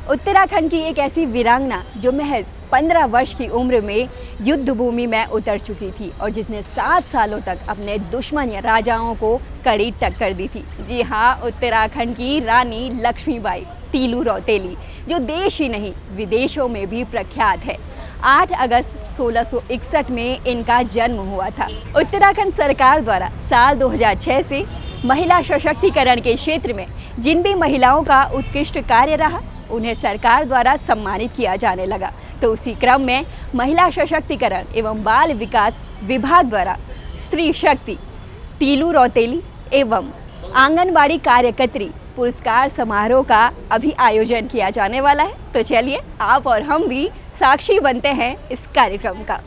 उत्तराखंड की एक ऐसी वीरांगना जो महज 15 वर्ष की उम्र में युद्ध भूमि में उतर चुकी थी और जिसने 7 सालों तक अपने दुश्मन या राजाओं को कड़ी टक्कर दी थी। जी हाँ, उत्तराखंड की रानी लक्ष्मीबाई तीलू रौतेली, जो देश ही नहीं विदेशों में भी प्रख्यात है। 8 अगस्त 1661 में इनका जन्म हुआ था। उत्तराखंड सरकार द्वारा साल 2006 से महिला सशक्तिकरण के क्षेत्र में जिन भी महिलाओं का उत्कृष्ट कार्य रहा, उन्हें सरकार द्वारा सम्मानित किया जाने लगा। तो उसी क्रम में महिला सशक्तिकरण एवं बाल विकास विभाग द्वारा स्त्री शक्ति तीलू रौतेली एवं आंगनबाड़ी कार्यकर्त्री पुरस्कार समारोह का अभी आयोजन किया जाने वाला है। तो चलिए आप और हम भी साक्षी बनते हैं इस कार्यक्रम का।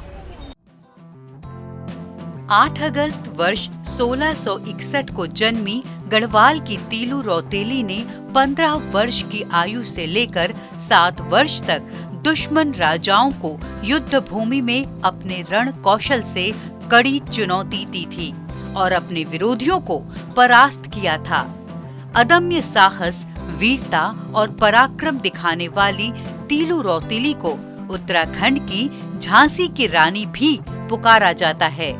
8 अगस्त वर्ष 1661 को जन्मी गढ़वाल की तीलू रौतेली ने 15 वर्ष की आयु से लेकर 7 वर्ष तक दुश्मन राजाओं को युद्ध भूमि में अपने रण कौशल से कड़ी चुनौती दी थी और अपने विरोधियों को परास्त किया था। अदम्य साहस, वीरता और पराक्रम दिखाने वाली तीलू रौतेली को उत्तराखंड की झांसी की रानी भी पुकारा जाता है।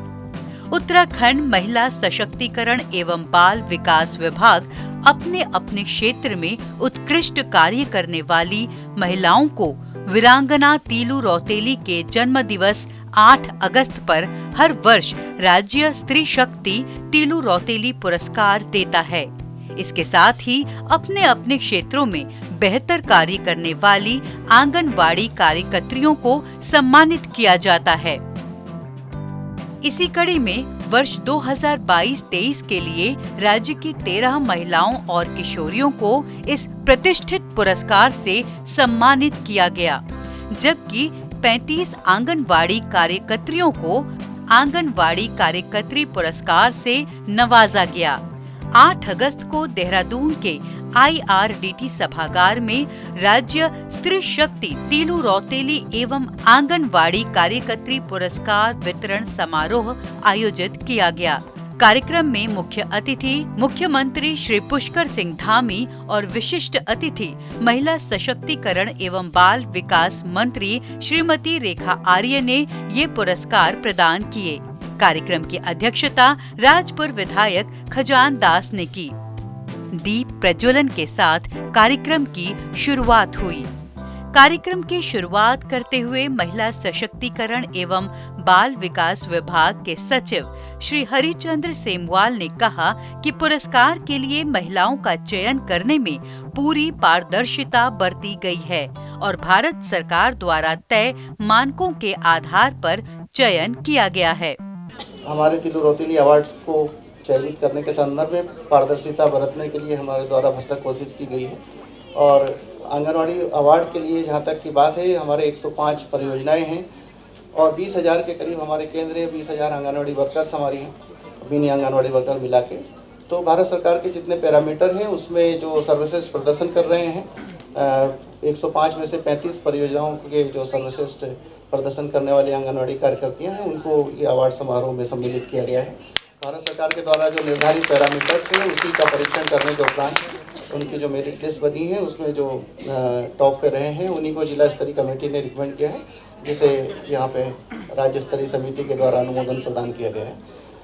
उत्तराखंड महिला सशक्तिकरण एवं बाल विकास विभाग अपने अपने क्षेत्र में उत्कृष्ट कार्य करने वाली महिलाओं को वीरांगना तीलू रौतेली के जन्म दिवस 8 अगस्त पर हर वर्ष राज्य स्त्री शक्ति तीलू रौतेली पुरस्कार देता है। इसके साथ ही अपने अपने क्षेत्रों में बेहतर कार्य करने वाली आंगनवाड़ी कार्यकर्त्रियों को सम्मानित किया जाता है। इसी कड़ी में वर्ष 2022-23 के लिए राज्य की 13 महिलाओं और किशोरियों को इस प्रतिष्ठित पुरस्कार से सम्मानित किया गया, जबकि 35 आंगनवाड़ी कार्यकर्त्रियों को आंगनवाड़ी कार्यकर्त्री पुरस्कार से नवाजा गया। 8 अगस्त को देहरादून के IRDT सभागार में राज्य स्त्री शक्ति तीलू रौतेली एवं आंगनवाड़ी कार्यकर्त्री पुरस्कार वितरण समारोह आयोजित किया गया। कार्यक्रम में मुख्य अतिथि मुख्यमंत्री श्री पुष्कर सिंह धामी और विशिष्ट अतिथि महिला सशक्तिकरण एवं बाल विकास मंत्री श्रीमती रेखा आर्य ने ये पुरस्कार प्रदान किए। कार्यक्रम की अध्यक्षता राजपुर विधायक खजान दास ने की। दीप प्रज्वलन के साथ कार्यक्रम की शुरुआत हुई। कार्यक्रम की शुरुआत करते हुए महिला सशक्तिकरण एवं बाल विकास विभाग के सचिव श्री हरिचंद्र सेमवाल ने कहा कि पुरस्कार के लिए महिलाओं का चयन करने में पूरी पारदर्शिता बरती गई है और भारत सरकार द्वारा तय मानकों के आधार पर चयन किया गया है। हमारे तीलू रौतेली अवार्ड्स को चयनित करने के संदर्भ में पारदर्शिता बरतने के लिए हमारे द्वारा भरसक कोशिश की गई है और आंगनवाड़ी अवार्ड के लिए जहां तक की बात है, हमारे 105 परियोजनाएं हैं और 20,000 के करीब हमारे केंद्र है। 20,000 आंगनवाड़ी वर्कर्स हमारी हैं, मिनी आंगनवाड़ी वर्कर मिला के। तो भारत सरकार के जितने पैरामीटर हैं उसमें जो सर्वश्रेष्ठ प्रदर्शन कर रहे हैं, 105 में से 35 परियोजनाओं के जो सर्वश्रेष्ठ प्रदर्शन करने वाली आंगनवाड़ी कार्यकर्तियाँ हैं, उनको ये अवार्ड समारोह में सम्मिलित किया गया है। भारत सरकार के द्वारा जो निर्धारित पैरामीटर्स हैं उसी का परीक्षण करने के उपरांत उनकी जो मेरिट लिस्ट बनी है उसमें जो टॉप पे रहे हैं उन्हीं को जिला स्तरीय कमेटी ने रिकमेंड किया है, जिसे यहाँ पे राज्य स्तरीय समिति के द्वारा अनुमोदन प्रदान किया गया है।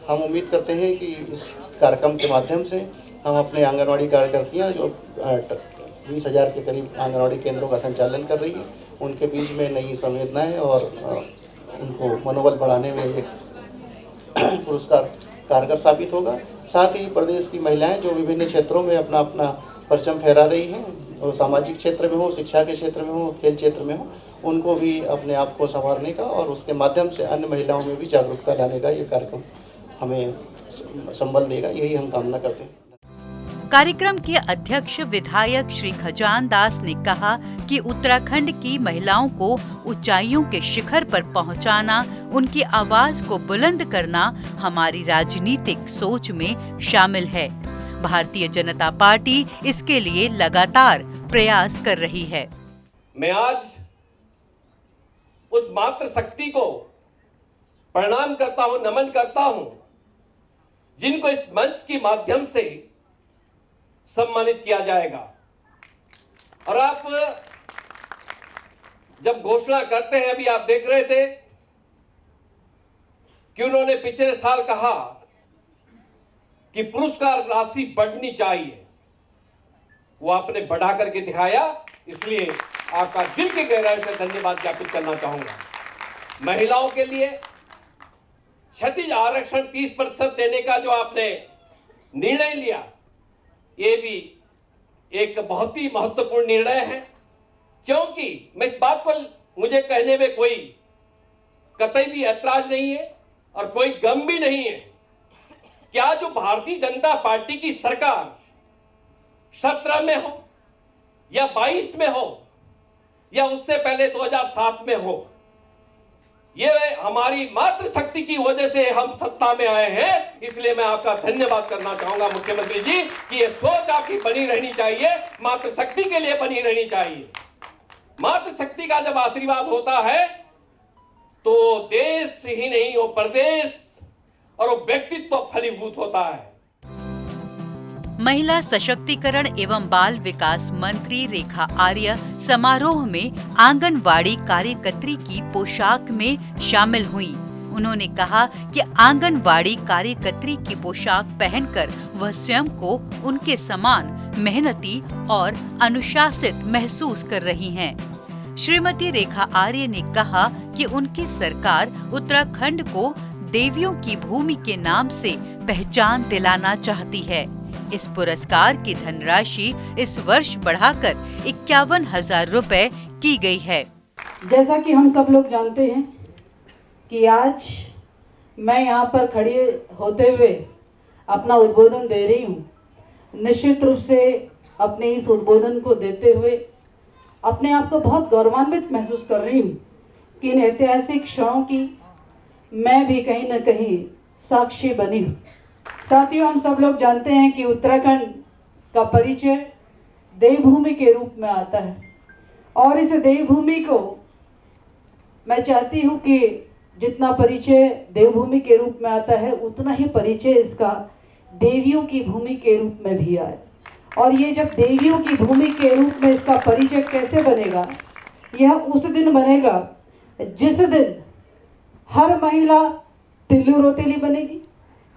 हम उम्मीद करते हैं कि इस कार्यक्रम के माध्यम से हम अपने आंगनवाड़ी कार्यकर्तियाँ जो 20,000 के करीब आंगनवाड़ी केंद्रों का संचालन कर रही है, उनके बीच में नई संवेदनाएँ और उनको मनोबल बढ़ाने में एक पुरस्कार कारगर साबित होगा। साथ ही प्रदेश की महिलाएं जो विभिन्न क्षेत्रों में अपना अपना परचम फहरा रही हैं, वो सामाजिक क्षेत्र में हो, शिक्षा के क्षेत्र में हो, खेल क्षेत्र में हो, उनको भी अपने आप को संवारने का और उसके माध्यम से अन्य महिलाओं में भी जागरूकता लाने का ये कार्यक्रम हमें संबल देगा, यही हम कामना करते हैं। कार्यक्रम के अध्यक्ष विधायक श्री खजान दास ने कहा कि उत्तराखंड की महिलाओं को ऊंचाइयों के शिखर पर पहुंचाना, उनकी आवाज को बुलंद करना हमारी राजनीतिक सोच में शामिल है। भारतीय जनता पार्टी इसके लिए लगातार प्रयास कर रही है। मैं आज उस मातृ शक्ति को प्रणाम करता हूं, नमन करता हूं, जिनको इस मंच के माध्यम से सम्मानित किया जाएगा। और आप जब घोषणा करते हैं, अभी आप देख रहे थे कि उन्होंने पिछले साल कहा कि पुरस्कार राशि बढ़नी चाहिए, वो आपने बढ़ा करके दिखाया, इसलिए आपका दिल की गहराई से धन्यवाद ज्ञापित करना चाहूंगा। महिलाओं के लिए क्षतिज आरक्षण 30% देने का जो आपने निर्णय लिया, ये भी एक बहुत ही महत्वपूर्ण निर्णय है, क्योंकि मैं इस बात को मुझे कहने में कोई कतई भी ऐतराज नहीं है और कोई गम भी नहीं है। क्या जो भारतीय जनता पार्टी की सरकार 17 में हो या 22 में हो या उससे पहले 2007 में हो, ये हमारी मातृशक्ति की वजह से हम सत्ता में आए हैं। इसलिए मैं आपका धन्यवाद करना चाहूंगा मुख्यमंत्री जी कि ये सोच आपकी बनी रहनी चाहिए, मातृशक्ति के लिए बनी रहनी चाहिए। मातृशक्ति का जब आशीर्वाद होता है तो देश ही नहीं, वो प्रदेश और वो व्यक्तित्व फलीभूत होता है। महिला सशक्तिकरण एवं बाल विकास मंत्री रेखा आर्य समारोह में आंगनवाड़ी कार्यकर्त्री की पोशाक में शामिल हुई। उन्होंने कहा कि आंगनवाड़ी कार्यकर्त्री की पोशाक पहनकर वह स्वयं को उनके समान मेहनती और अनुशासित महसूस कर रही हैं। श्रीमती रेखा आर्य ने कहा कि उनकी सरकार उत्तराखंड को देवियों की भूमि के नाम से पहचान दिलाना चाहती है। इस पुरस्कार की धनराशि इस वर्ष बढ़ाकर 51,000 रुपए की गई है। जैसा कि हम सब लोग जानते हैं कि आज मैं यहाँ पर खड़ी होते हुए अपना उद्बोधन दे रही हूँ। निश्चित रूप से अपने इस उद्बोधन को देते हुए अपने आप को बहुत गौरवान्वित महसूस कर रही हूँ कि इन ऐतिहासिक क्षणों की मैं भी कहीं न कहीं साक्षी बनी हूँ। साथियों, हम सब लोग जानते हैं कि उत्तराखंड का परिचय देवभूमि के रूप में आता है और इस देवभूमि को मैं चाहती हूँ कि जितना परिचय देवभूमि के रूप में आता है उतना ही परिचय इसका देवियों की भूमि के रूप में भी आए। और ये जब देवियों की भूमि के रूप में इसका परिचय कैसे बनेगा, यह उस दिन बनेगा जिस दिन हर महिला तिल्लू रोतेली बनेगी,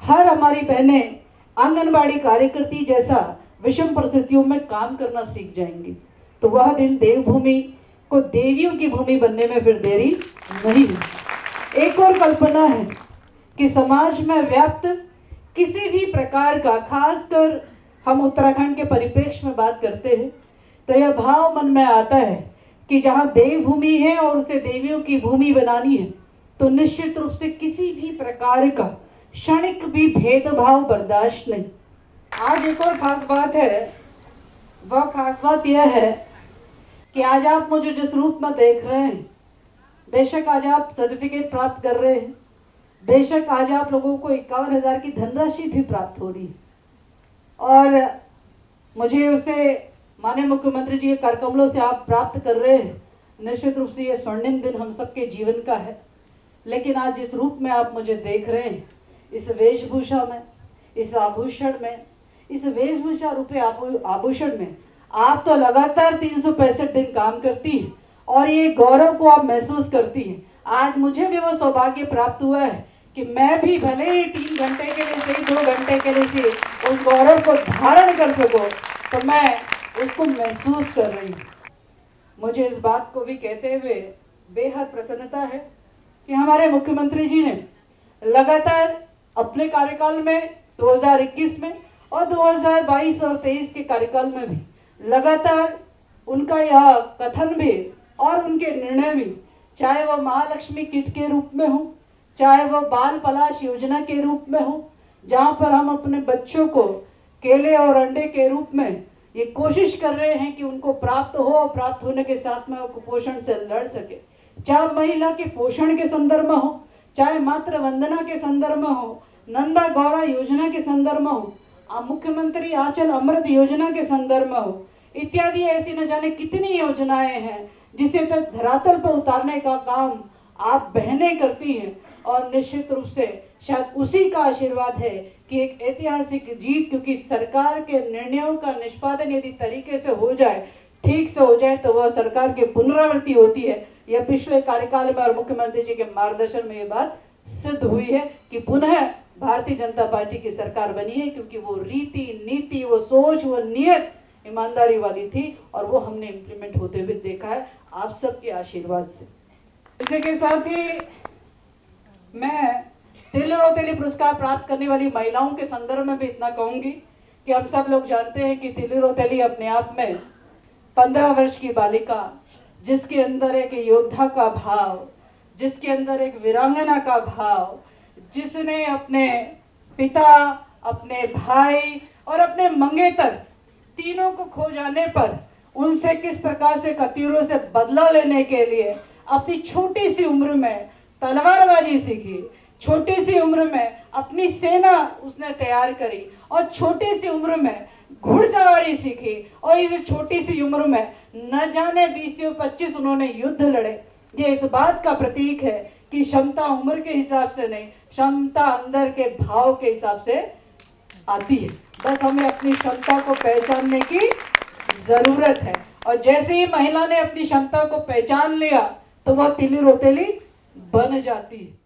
हर हमारी बहनें आंगनबाड़ी कार्यकर्ती जैसा विषम परिस्थितियों में काम करना सीख जाएंगी। तो वह दिन देवभूमि को देवियों की भूमि बनने में फिर देरी नहीं है। एक और कल्पना है कि समाज में व्याप्त किसी भी प्रकार का, खासकर हम उत्तराखंड के परिप्रेक्ष्य में बात करते हैं, तो यह भाव मन में आता है कि जहाँ देवभूमि है और उसे देवियों की भूमि बनानी है तो निश्चित रूप से किसी भी प्रकार का क्षणिक भी भेदभाव बर्दाश्त नहीं। आज एक और खास बात है, वह खास बात यह है कि आज आप मुझे जिस रूप में देख रहे हैं, बेशक आज आप सर्टिफिकेट प्राप्त कर रहे हैं, बेशक आज आप लोगों को 51,000 की धनराशि भी प्राप्त हो रही है और मुझे उसे माननीय मुख्यमंत्री जी के करकमलों से आप प्राप्त कर रहे हैं। निश्चित रूप से यह स्वर्णिम दिन हम सबके जीवन का है। लेकिन आज जिस रूप में आप मुझे देख रहे हैं, इस वेशभूषा में, इस आभूषण में, इस वेशभूषा रूपे आभूषण में आप तो लगातार 365 दिन काम करती हैं और ये गौरव को आप महसूस करती हैं। आज मुझे भी वो सौभाग्य प्राप्त हुआ है कि मैं भी भले ही 3 घंटे के लिए सही, 2 घंटे के लिए सही उस गौरव को धारण कर सकूं, तो मैं उसको महसूस कर रही हूँ। मुझे इस बात को भी कहते हुए बेहद प्रसन्नता है कि हमारे मुख्यमंत्री जी ने लगातार अपने कार्यकाल में 2021 में और 2022 और 23 के कार्यकाल में भी लगातार उनका यह कथन भी और उनके निर्णय भी, चाहे वह महालक्ष्मी किट के रूप में हो, चाहे वह बाल पलाश योजना के रूप में हो, जहां पर हम अपने बच्चों को केले और अंडे के रूप में ये कोशिश कर रहे हैं कि उनको प्राप्त हो और प्राप्त होने के साथ में वो कुपोषण से लड़ सके, चाहे महिला के पोषण के संदर्भ में हो, चाहे मातृ वंदना के संदर्भ में हो, नंदा गौरा योजना के संदर्भ में हो, मुख्यमंत्री आंचल अमृत योजना के संदर्भ में हो, इत्यादि ऐसी न जाने कितनी योजनाएं हैं जिसे तक धरातल पर उतारने का काम आप बहनें करती हैं। और निश्चित रूप से शायद उसी का आशीर्वाद है कि एक ऐतिहासिक जीत, क्योंकि सरकार के निर्णयों का निष्पादन यदि तरीके से हो जाए ठीक से हो जाए तो वह सरकार की पुनरावृत्ति होती है। यह पिछले कार्यकाल में और मुख्यमंत्री जी के मार्गदर्शन में ये बात सिद्ध हुई है कि पुनः भारतीय जनता पार्टी की सरकार बनी है, क्योंकि वो रीति नीति, वो सोच, वो नियत ईमानदारी वाली थी और वो हमने इम्प्लीमेंट होते हुए देखा है आप सबके आशीर्वाद से। इसी के साथ ही मैं तिली रौतेली पुरस्कार प्राप्त करने वाली महिलाओं के संदर्भ में भी इतना कहूंगी कि हम सब लोग जानते हैं कि तिली रौतेली अपने आप में 15 वर्ष की बालिका, जिसके अंदर एक योद्धा का भाव, जिसके अंदर एक वीरांगना का भाव, जिसने अपने पिता, अपने भाई और अपने मंगेतर तीनों को खो जाने पर उनसे किस प्रकार से कतीरों से बदला लेने के लिए अपनी छोटी सी उम्र में तलवारबाजी सीखी, छोटी सी उम्र में अपनी सेना उसने तैयार करी और छोटी सी उम्र में घुड़सवारी सीखी और इस छोटी सी उम्र में न जाने 20 या 25 उन्होंने युद्ध लड़े। ये इस बात का प्रतीक है कि क्षमता उम्र के हिसाब से नहीं, क्षमता अंदर के भाव के हिसाब से आती है। बस हमें अपनी क्षमता को पहचानने की जरूरत है और जैसे ही महिला ने अपनी क्षमता को पहचान लिया तो वह तिली रौतेली बन जाती है।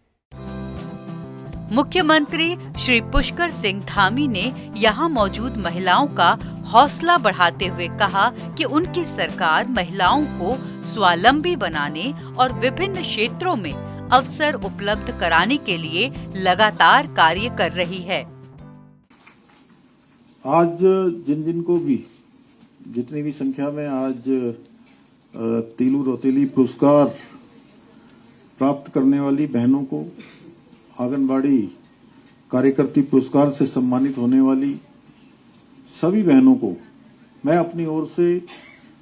मुख्यमंत्री श्री पुष्कर सिंह धामी ने यहाँ मौजूद महिलाओं का हौसला बढ़ाते हुए कहा कि उनकी सरकार महिलाओं को स्वावलंबी बनाने और विभिन्न क्षेत्रों में अवसर उपलब्ध कराने के लिए लगातार कार्य कर रही है। आज जिन को भी जितनी भी संख्या में आज तिली रौतेली पुरस्कार प्राप्त करने वाली बहनों को, आंगनबाड़ी कार्यकर्ती पुरस्कार से सम्मानित होने वाली सभी बहनों को मैं अपनी ओर से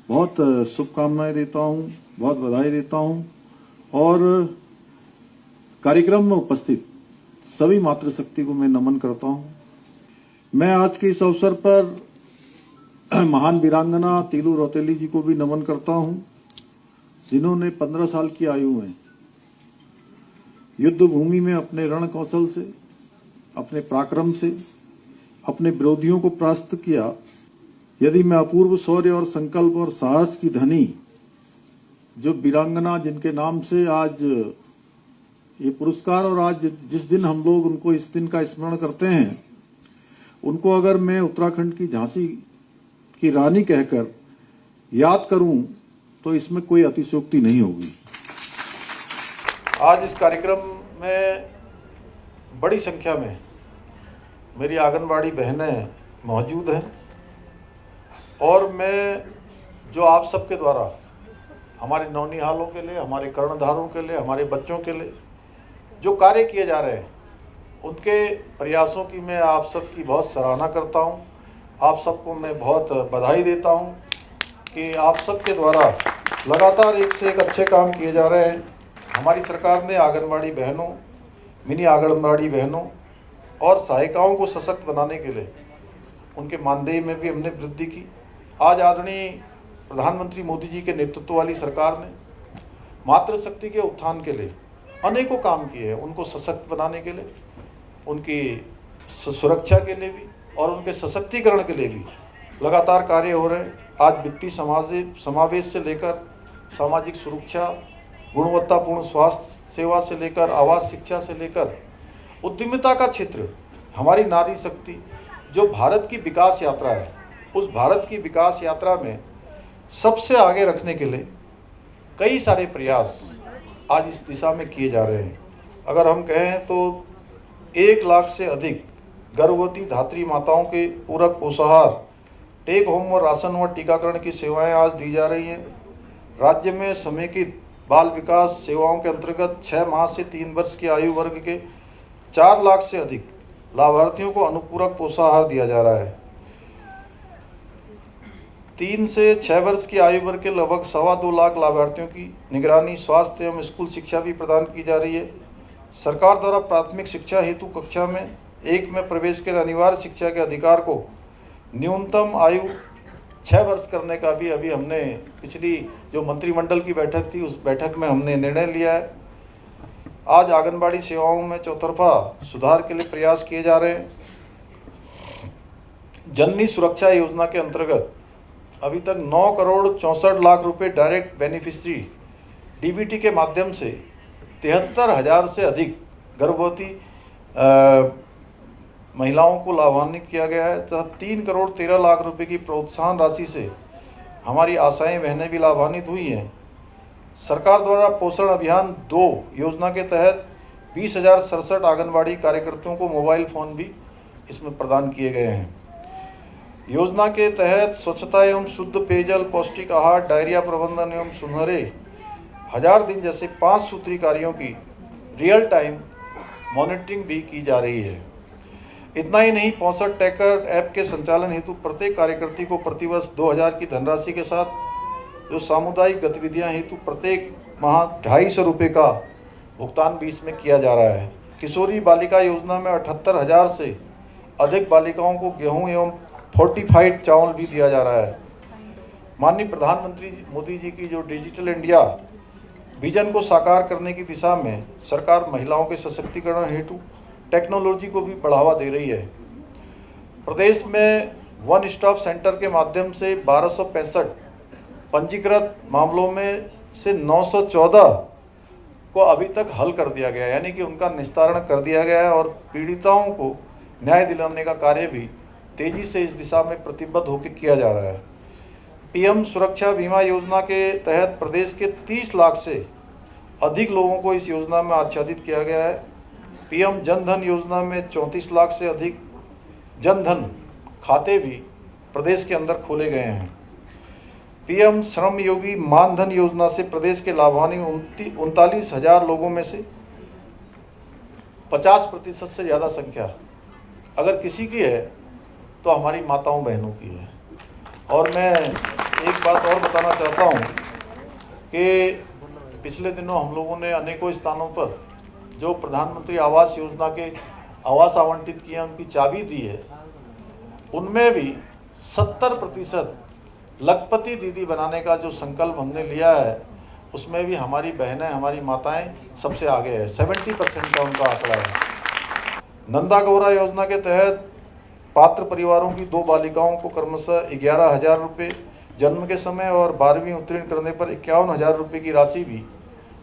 बहुत शुभकामनाएं देता हूं, बहुत बधाई देता हूं और कार्यक्रम में उपस्थित सभी मातृशक्ति को मैं नमन करता हूं। मैं आज के इस अवसर पर महान वीरांगना तिली रौतेली जी को भी नमन करता हूं, जिन्होंने 15 साल की आयु में युद्ध भूमि में अपने रण कौशल से, अपने पराक्रम से अपने विरोधियों को परास्त किया। यदि मैं अपूर्व शौर्य और संकल्प और साहस की धनी जो वीरांगना, जिनके नाम से आज ये पुरस्कार और आज जिस दिन हम लोग उनको इस दिन का स्मरण करते हैं, उनको अगर मैं उत्तराखंड की झांसी की रानी कहकर याद करूं तो इसमें कोई अतिशयोक्ति नहीं होगी। आज इस कार्यक्रम में बड़ी संख्या में मेरी आंगनबाड़ी बहनें मौजूद हैं और मैं जो आप सबके द्वारा हमारे नौनिहालों के लिए, हमारे कर्णधारों के लिए, हमारे बच्चों के लिए जो कार्य किए जा रहे हैं, उनके प्रयासों की मैं आप सबकी बहुत सराहना करता हूं। आप सबको मैं बहुत बधाई देता हूं कि आप सबके द्वारा लगातार एक से एक अच्छे काम किए जा रहे हैं। हमारी सरकार ने आंगनबाड़ी बहनों, मिनी आंगनबाड़ी बहनों और सहायिकाओं को सशक्त बनाने के लिए उनके मानदेय में भी हमने वृद्धि की। आज आदरणीय प्रधानमंत्री मोदी जी के नेतृत्व वाली सरकार ने मातृशक्ति के उत्थान के लिए अनेकों काम किए हैं। उनको सशक्त बनाने के लिए, उनकी सुरक्षा के लिए भी और उनके सशक्तिकरण के लिए भी लगातार कार्य हो रहे हैं। आज वित्तीय समावेश से लेकर सामाजिक सुरक्षा, गुणवत्तापूर्ण स्वास्थ्य सेवा से लेकर आवास शिक्षा से लेकर उद्यमिता का क्षेत्र, हमारी नारी शक्ति जो भारत की विकास यात्रा है, उस भारत की विकास यात्रा में सबसे आगे रखने के लिए कई सारे प्रयास आज इस दिशा में किए जा रहे हैं। अगर हम कहें तो 1 लाख से अधिक गर्भवती धात्री माताओं के पूरक पोषाहार, टेक होम और राशन व टीकाकरण की सेवाएं आज दी जा रही हैं। राज्य में समेकित बाल विकास सेवाओं के अंतर्गत 6 माह से 3 वर्ष की आयु वर्ग के 4 लाख से अधिक लाभार्थियों को अनुपूरक पोषाहार दिया जा रहा है। 3 से 6 वर्ष की आयु वर्ग के लगभग 2.25 लाख लाभार्थियों की निगरानी, स्वास्थ्य एवं स्कूल शिक्षा भी प्रदान की जा रही है। सरकार द्वारा प्राथमिक शिक्षा हेतु कक्षा में 1 में प्रवेश के अनिवार्य शिक्षा के अधिकार को न्यूनतम आयु 6 वर्ष करने का भी अभी हमने पिछली जो मंत्रिमंडल की बैठक थी, उस बैठक में हमने निर्णय लिया है। आज आंगनबाड़ी सेवाओं में चौतरफा सुधार के लिए प्रयास किए जा रहे हैं। जननी सुरक्षा योजना के अंतर्गत अभी तक 9 करोड़ 64 लाख रुपए डायरेक्ट बेनिफिशियरी डीबीटी के माध्यम से 73,000 से अधिक गर्भवती महिलाओं को लाभान्वित किया गया है तथा 3 करोड़ 13 लाख रुपए की प्रोत्साहन राशि से हमारी आशाएं बहनें भी लाभान्वित हुई हैं। सरकार द्वारा पोषण अभियान 2 योजना के तहत 20,067 आंगनबाड़ी कार्यकर्ताओं को मोबाइल फ़ोन भी इसमें प्रदान किए गए हैं। योजना के तहत स्वच्छता एवं शुद्ध पेयजल, पौष्टिक आहार, डायरिया प्रबंधन एवं सुनहरे 1000 दिन जैसे 5 सूत्री कार्यों की रियल टाइम मॉनिटरिंग भी की जा रही है। इतना ही नहीं, 65 टैकर ऐप के संचालन हेतु प्रत्येक कार्यकर्ती को प्रतिवर्ष 2000 की धनराशि के साथ जो सामुदायिक गतिविधियां हेतु प्रत्येक माह 250 रुपये का भुगतान भी इसमें किया जा रहा है। किशोरी बालिका योजना में 78,000 से अधिक बालिकाओं को गेहूं एवं फोर्टिफाइड चावल भी दिया जा रहा है। माननीय प्रधानमंत्री मोदी जी की जो डिजिटल इंडिया विजन को साकार करने की दिशा में सरकार महिलाओं के सशक्तिकरण हेतु टेक्नोलॉजी को भी बढ़ावा दे रही है। प्रदेश में वन स्टॉप सेंटर के माध्यम से 1265 पंजीकृत मामलों में से 914 को अभी तक हल कर दिया गया है, यानी कि उनका निस्तारण कर दिया गया है और पीड़िताओं को न्याय दिलाने का कार्य भी तेजी से इस दिशा में प्रतिबद्ध होकर किया जा रहा है। पीएम सुरक्षा बीमा योजना के तहत प्रदेश के 30 लाख से अधिक लोगों को इस योजना में आच्छादित किया गया है। पीएम जनधन योजना में 34 लाख से अधिक जनधन खाते भी प्रदेश के अंदर खोले गए हैं। पीएम श्रम योगी मानधन योजना से प्रदेश के लाभान्वित 39,000 लोगों में से 50% से ज़्यादा संख्या अगर किसी की है तो हमारी माताओं बहनों की है। और मैं एक बात और बताना चाहता हूँ कि पिछले दिनों हम लोगों ने अनेकों स्थानों पर जो प्रधानमंत्री आवास योजना के आवास आवंटित किए हैं उनकी चाबी दी है, उनमें भी 70% लखपति दीदी बनाने का जो संकल्प हमने लिया है उसमें भी हमारी बहनें, हमारी माताएं सबसे आगे है। 70% का उनका आंकड़ा है। नंदा गौरा योजना के तहत पात्र परिवारों की 2 बालिकाओं को क्रमशः 11,000 रुपये जन्म के समय और 12वीं उत्तीर्ण करने पर 51,000 रुपये की राशि भी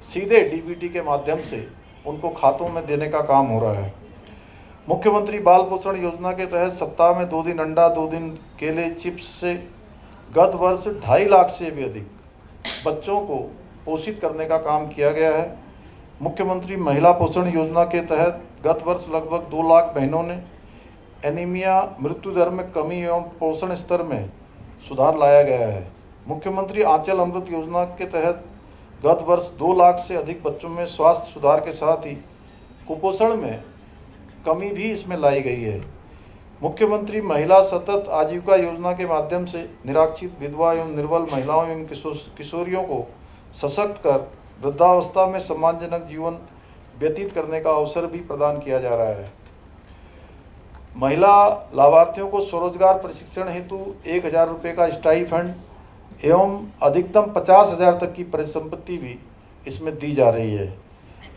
सीधे डीबीटी के माध्यम से उनको खातों में देने का काम हो रहा है। मुख्यमंत्री बाल पोषण योजना के तहत सप्ताह में 2 दिन अंडा, 2 दिन केले चिप्स से गत वर्ष 2.5 लाख से भी अधिक बच्चों को पोषित करने का काम किया गया है। मुख्यमंत्री महिला पोषण योजना के तहत गत वर्ष लगभग 2 लाख बहनों ने एनीमिया, मृत्यु दर में कमी एवं पोषण स्तर में सुधार लाया गया है। मुख्यमंत्री आंचल अमृत योजना के तहत गत वर्ष 2 लाख से अधिक बच्चों में स्वास्थ्य सुधार के साथ ही कुपोषण में कमी भी इसमें लाई गई है। मुख्यमंत्री महिला सतत आजीविका योजना के माध्यम से निराश्रित विधवा एवं निर्बल महिलाओं एवं किशोरियों को सशक्त कर वृद्धावस्था में सम्मानजनक जीवन व्यतीत करने का अवसर भी प्रदान किया जा रहा है। महिला लाभार्थियों को स्वरोजगार प्रशिक्षण हेतु 1,000 रुपये का स्टाइफंड एवं अधिकतम 50,000 तक की परिसंपत्ति भी इसमें दी जा रही है।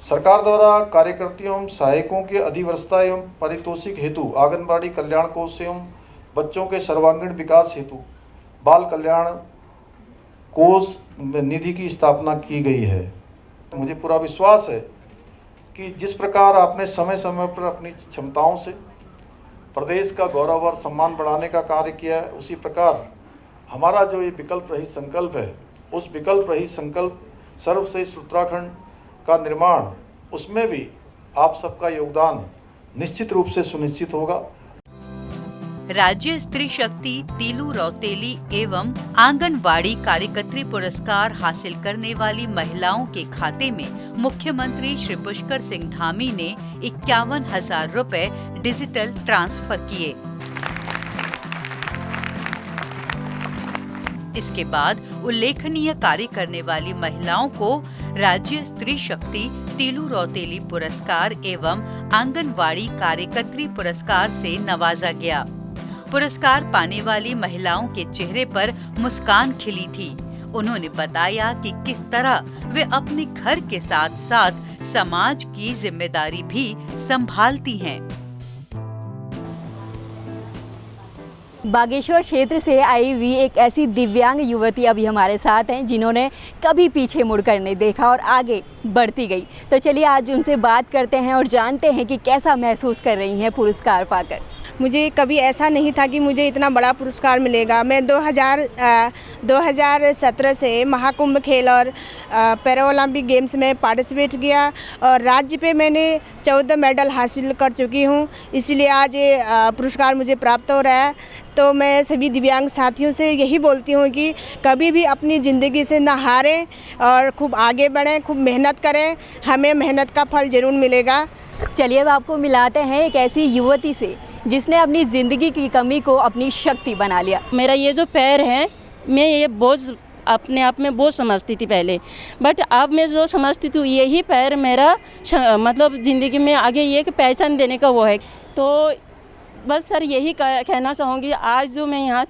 सरकार द्वारा कार्यकर्तियों एवं सहायकों के अधिवर्षता एवं पारितोषिक हेतु आंगनबाड़ी कल्याण कोष एवं बच्चों के सर्वांगीण विकास हेतु बाल कल्याण कोष निधि की स्थापना की गई है। मुझे पूरा विश्वास है कि जिस प्रकार आपने समय समय पर अपनी क्षमताओं से प्रदेश का गौरव और सम्मान बढ़ाने का कार्य किया है, उसी प्रकार हमारा जो ये विकल्प रहित संकल्प है, उस विकल्प रहित संकल्प सर्वश्रेष्ठ उत्तराखंड का निर्माण, उसमें भी आप सबका योगदान निश्चित रूप से सुनिश्चित होगा। राज्य स्त्री शक्ति तीलू रौतेली एवं आंगनवाड़ी कार्यकर्त्री पुरस्कार हासिल करने वाली महिलाओं के खाते में मुख्यमंत्री श्री पुष्कर सिंह धामी ने 51,000 रुपए डिजिटल ट्रांसफर किए। इसके बाद उल्लेखनीय कार्य करने वाली महिलाओं को राज्य स्त्री शक्ति तीलू रौतेली पुरस्कार एवं आंगनवाड़ी कार्यकर्त्री पुरस्कार से नवाजा गया। पुरस्कार पाने वाली महिलाओं के चेहरे पर मुस्कान खिली थी। उन्होंने बताया कि किस तरह वे अपने घर के साथ साथ समाज की जिम्मेदारी भी संभालती हैं। बागेश्वर क्षेत्र से आई हुई एक ऐसी दिव्यांग युवती अभी हमारे साथ हैं जिन्होंने कभी पीछे मुड़कर नहीं देखा और आगे बढ़ती गई। तो चलिए आज उनसे बात करते हैं और जानते हैं कि कैसा महसूस कर रही हैं पुरस्कार पाकर। मुझे कभी ऐसा नहीं था कि मुझे इतना बड़ा पुरस्कार मिलेगा। मैं 2017 से महाकुंभ खेल और पैरा ओलंपिक गेम्स में पार्टिसिपेट किया और राज्य पे मैंने 14 मेडल हासिल कर चुकी हूँ, इसलिए आज ये पुरस्कार मुझे प्राप्त हो रहा है। तो मैं सभी दिव्यांग साथियों से यही बोलती हूँ कि कभी भी अपनी ज़िंदगी से ना हारें और खूब आगे बढ़ें, खूब मेहनत करें, हमें मेहनत का फल ज़रूर मिलेगा। चलिए अब आपको मिलाते हैं एक ऐसी युवती से जिसने अपनी ज़िंदगी की कमी को अपनी शक्ति बना लिया। मेरा ये जो पैर है, मैं ये बोझ अपने आप में बोझ समझती थी पहले, बट अब मैं जो समझती थी यही पैर मेरा मतलब ज़िंदगी में आगे ये कि पहचान देने का वो है। तो बस सर यही कहना चाहूँगी, आज जो मैं यहाँ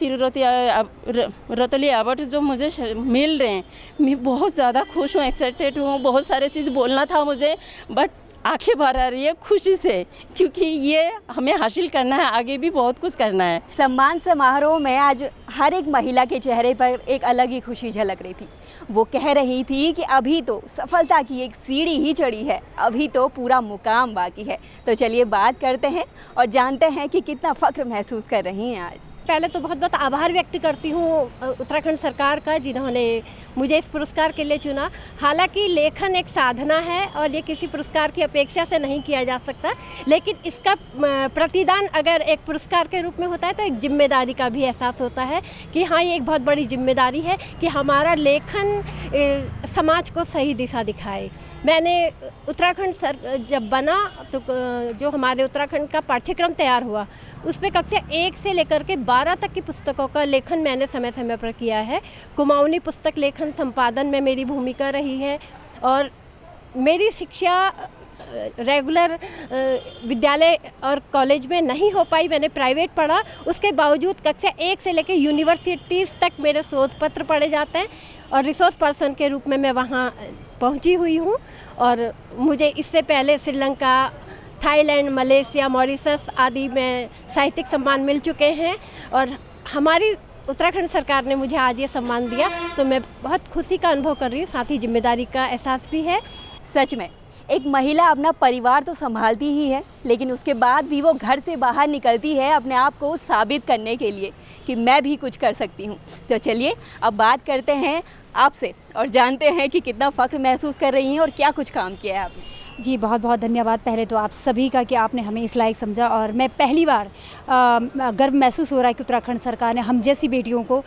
रौतेली अवार्ड जो मुझे मिल रहे हैं, मैं बहुत ज़्यादा खुश हूँ, एक्साइटेड हूँ। बहुत सारे चीज़ बोलना था मुझे, बट आंखें भर आ रही है खुशी से, क्योंकि ये हमें हासिल करना है, आगे भी बहुत कुछ करना है। सम्मान समारोह में आज हर एक महिला के चेहरे पर एक अलग ही खुशी झलक रही थी। वो कह रही थी कि अभी तो सफलता की एक सीढ़ी ही चढ़ी है, अभी तो पूरा मुकाम बाकी है। तो चलिए बात करते हैं और जानते हैं कि कितना फ़ख्र महसूस कर रही हैं आज। पहले तो बहुत बहुत आभार व्यक्त करती हूँ उत्तराखंड सरकार का, जिन्होंने मुझे इस पुरस्कार के लिए चुना। हालांकि लेखन एक साधना है और ये किसी पुरस्कार की अपेक्षा से नहीं किया जा सकता, लेकिन इसका प्रतिदान अगर एक पुरस्कार के रूप में होता है तो एक जिम्मेदारी का भी एहसास होता है कि हाँ, ये एक बहुत बड़ी जिम्मेदारी है कि हमारा लेखन समाज को सही दिशा दिखाए। मैंने उत्तराखंड जब बना तो जो हमारे उत्तराखंड का पाठ्यक्रम तैयार हुआ, उस पर कक्षा 1 से लेकर के 12 तक की पुस्तकों का लेखन मैंने समय समय पर किया है। कुमाऊनी पुस्तक लेखन संपादन में मेरी भूमिका रही है और मेरी शिक्षा रेगुलर विद्यालय और कॉलेज में नहीं हो पाई, मैंने प्राइवेट पढ़ा। उसके बावजूद कक्षा 1 से लेकर यूनिवर्सिटीज़ तक मेरे शोध पत्र पढ़े जाते हैं और रिसोर्स पर्सन के रूप में मैं वहाँ पहुँची हुई हूँ। और मुझे इससे पहले श्रीलंका, थाईलैंड, मलेशिया, मॉरिशस आदि में साहित्यिक सम्मान मिल चुके हैं और हमारी उत्तराखंड सरकार ने मुझे आज ये सम्मान दिया, तो मैं बहुत खुशी का अनुभव कर रही हूँ, साथ ही जिम्मेदारी का एहसास भी है। सच में एक महिला अपना परिवार तो संभालती ही है, लेकिन उसके बाद भी वो घर से बाहर निकलती है अपने आप को साबित करने के लिए कि मैं भी कुछ कर सकती हूँ। तो चलिए अब बात करते हैं आपसे और जानते हैं कि कितना फ़ख्र महसूस कर रही हैं और क्या कुछ काम किया है आपने। जी बहुत बहुत धन्यवाद पहले तो आप सभी का कि आपने हमें इस लायक समझा। और मैं पहली बार गर्व महसूस हो रहा है कि उत्तराखंड सरकार ने हम जैसी बेटियों को,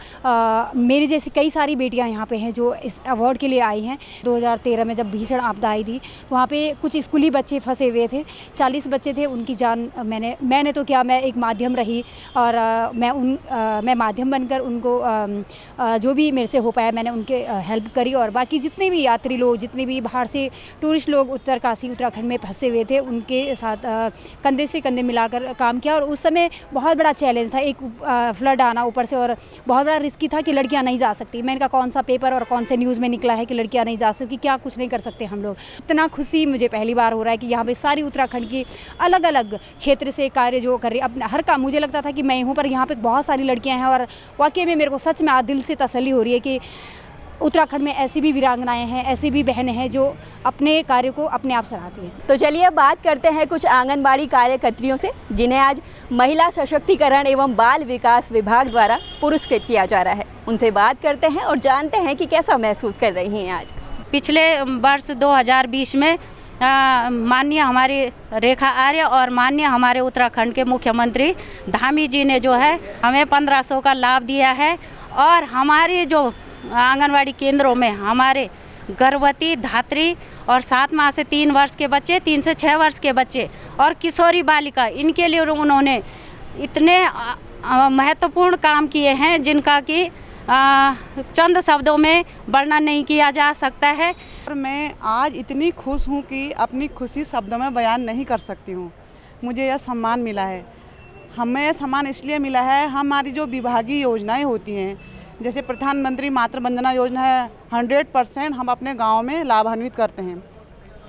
मेरी जैसी कई सारी बेटियां यहाँ पे हैं जो इस अवार्ड के लिए आई हैं। 2013 में जब भीषण आपदा आई थी तो वहाँ पे कुछ स्कूली बच्चे फंसे हुए थे, 40 बच्चे थे, उनकी जान मैंने तो क्या, मैं एक माध्यम रही और मैं माध्यम बनकर उनको जो भी मेरे से हो पाया मैंने उनके हेल्प करी। और बाकी जितने भी यात्री लोग, जितने भी बाहर से टूरिस्ट लोग उत्तराखंड में फंसे हुए थे, उनके साथ कंधे से कंधे मिलाकर काम किया। और उस समय बहुत बड़ा चैलेंज था, एक फ्लड आना ऊपर से, और बहुत बड़ा रिस्की था कि लड़कियां नहीं जा सकती। मैंने कहा कौन सा पेपर और कौन से न्यूज़ में निकला है कि लड़कियां नहीं जा सकती, क्या कुछ नहीं कर सकते हम लोग। इतना खुशी मुझे पहली बार हो रहा है कि यहाँ पे सारी उत्तराखंड की अलग अलग क्षेत्र से कार्य जो कर रही अपना हर काम, मुझे लगता था कि मैं हूँ, पर यहाँ पे बहुत सारी लड़कियाँ हैं और वाकई में मेरे को सच में दिल से तसल्ली हो रही है कि उत्तराखंड में ऐसी भी वीरांगनाएं हैं, ऐसी भी बहनें हैं जो अपने कार्य को अपने आप सराहती हैं। तो चलिए अब बात करते हैं कुछ आंगनबाड़ी कार्यकर्तियों से जिन्हें आज महिला सशक्तिकरण एवं बाल विकास विभाग द्वारा पुरस्कृत किया जा रहा है। उनसे बात करते हैं और जानते हैं कि कैसा महसूस कर रही हैं आज। पिछले वर्ष 2020 में माननीय हमारी रेखा आर्य और माननीय हमारे उत्तराखंड के मुख्यमंत्री धामी जी ने जो है हमें 1500 का लाभ दिया है। और हमारे जो आंगनवाड़ी केंद्रों में हमारे गर्भवती, धात्री और 7 माह से 3 वर्ष के बच्चे, 3 से 6 वर्ष के बच्चे और किशोरी बालिका, इनके लिए उन्होंने इतने महत्वपूर्ण काम किए हैं जिनका कि चंद शब्दों में वर्णन नहीं किया जा सकता है। और मैं आज इतनी खुश हूँ कि अपनी खुशी शब्दों में बयान नहीं कर सकती हूँ। मुझे यह सम्मान मिला है। हमें यह सम्मान इसलिए मिला है, हमारी जो विभागीय योजनाएं होती हैं, जैसे प्रधानमंत्री मातृ वंदना योजना है, 100% हम अपने गांव में लाभान्वित करते हैं।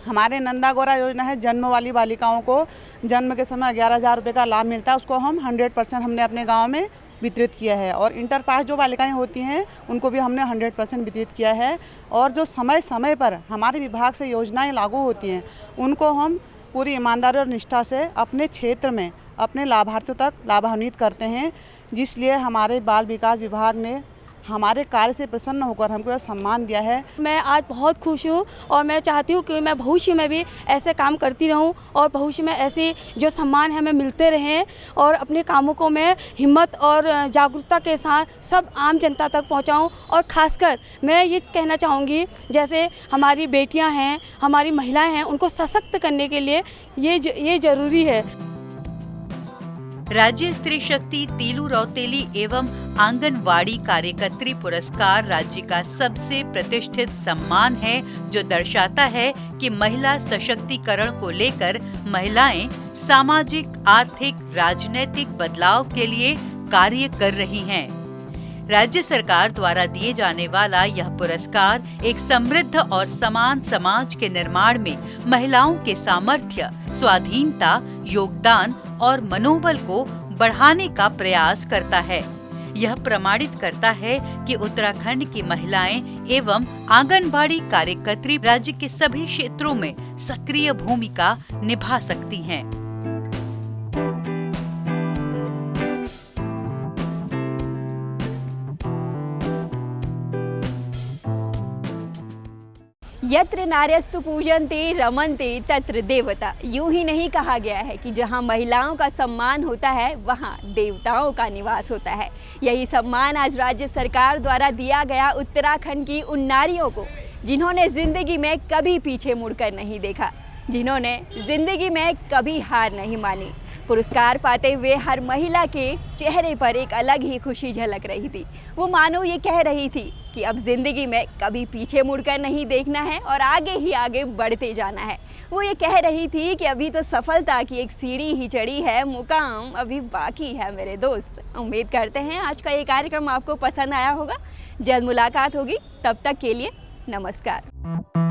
हमारे नंदा गौरा योजना है, जन्म वाली बालिकाओं को जन्म के समय 11,000 रुपये का लाभ मिलता है, उसको हम 100% हमने अपने गांव में वितरित किया है और इंटर पास जो बालिकाएं होती हैं उनको भी हमने 100% वितरित किया है। और जो समय समय पर हमारे विभाग से योजनाएं लागू होती हैं उनको हम पूरी ईमानदारी और निष्ठा से अपने क्षेत्र में अपने लाभार्थियों तक लाभान्वित करते हैं, जिसलिए हमारे बाल विकास विभाग ने हमारे कार्य से प्रसन्न होकर हमको यह सम्मान दिया है। मैं आज बहुत खुश हूँ और मैं चाहती हूँ कि मैं भविष्य में भी ऐसे काम करती रहूँ और भविष्य में ऐसे जो सम्मान हमें मिलते रहें और अपने कामों को मैं हिम्मत और जागरूकता के साथ सब आम जनता तक पहुँचाऊँ। और ख़ासकर मैं ये कहना चाहूँगी, जैसे हमारी बेटियाँ हैं, हमारी महिलाएँ हैं, उनको सशक्त करने के लिए ये ज़रूरी है। राज्य स्त्री शक्ति तीलू रौतेली एवं आंगनवाड़ी कार्यकर्त्री पुरस्कार राज्य का सबसे प्रतिष्ठित सम्मान है, जो दर्शाता है कि महिला सशक्तिकरण को लेकर महिलाएं सामाजिक, आर्थिक, राजनीतिक बदलाव के लिए कार्य कर रही हैं। राज्य सरकार द्वारा दिए जाने वाला यह पुरस्कार एक समृद्ध और समान समाज के निर्माण में महिलाओं के सामर्थ्य, स्वाधीनता, योगदान और मनोबल को बढ़ाने का प्रयास करता है। यह प्रमाणित करता है कि उत्तराखंड की महिलाएं एवं आंगनबाड़ी कार्यकर्त्री राज्य के सभी क्षेत्रों में सक्रिय भूमिका निभा सकती हैं। यत्र नार्यस्तु पूजन्ते रमन्ते तत्र देवता। यूं ही नहीं कहा गया है कि जहां महिलाओं का सम्मान होता है वहां देवताओं का निवास होता है। यही सम्मान आज राज्य सरकार द्वारा दिया गया उत्तराखंड की उन नारियों को जिन्होंने जिंदगी में कभी पीछे मुड़कर नहीं देखा, जिन्होंने जिंदगी में कभी हार नहीं मानी। पुरस्कार पाते हुए हर महिला के चेहरे पर एक अलग ही खुशी झलक रही थी। वो मानो ये कह रही थी कि अब जिंदगी में कभी पीछे मुड़कर नहीं देखना है और आगे ही आगे बढ़ते जाना है। वो ये कह रही थी कि अभी तो सफलता की एक सीढ़ी ही चढ़ी है, मुकाम अभी बाकी है मेरे दोस्त। उम्मीद करते हैं आज का ये कार्यक्रम आपको पसंद आया होगा। जल्द मुलाकात होगी, तब तक के लिए नमस्कार।